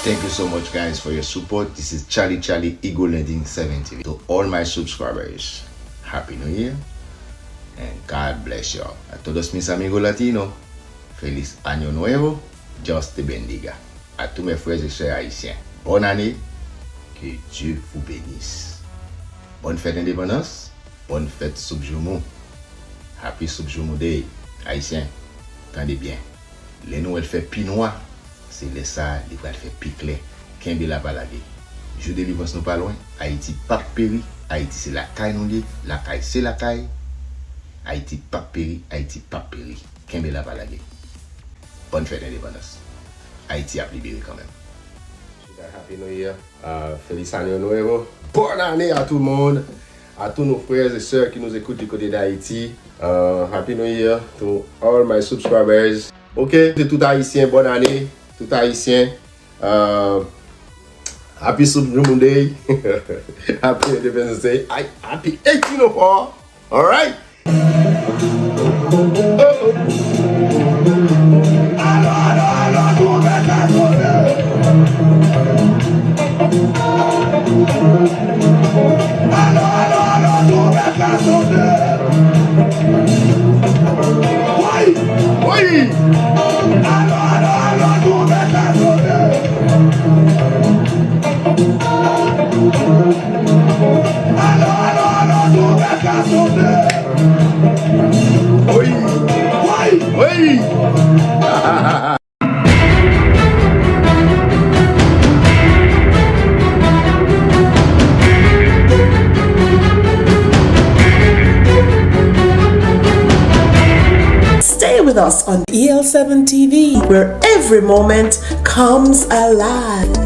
Thank you so much, guys, for your support. This is Charlie Ego Lending 70. To all my subscribers, Happy New Year and God bless y'all. A todos mis amigos latinos, feliz año nuevo, Dios te bendiga. A tous mes frères et sœurs haïtiens, bonne année, que Dieu vous bénisse. Bonne fête d'indépendance, bonne fête Soup Joumou. Happy Soup Joumou Day, haïtien. Tendez bien, les nouvelles fait pinois. C'est le ça, il va faire piquer, Kembe la balade. Je délivrance nous pas loin. Haïti pas péri. Haïti c'est la caille nous dit. La caille c'est la caille. Haïti pas péri. Haïti pas péri. Kembe la balade. Bonne fête d'indépendance. Haïti a libéré quand même. Happy New Year. Feliz Año Nuevo. Bonne année à tout le monde. À tous nos frères et sœurs qui nous écoutent du côté d'Haïti. Happy New Year to all my subscribers. Ok, c'est tout haïtien, bonne année. Tout haïtien. Happy Soup Joumou Day. Happy Independence Day. Happy 1804. Alright? Stay with us on EL7 TV, where every moment comes alive.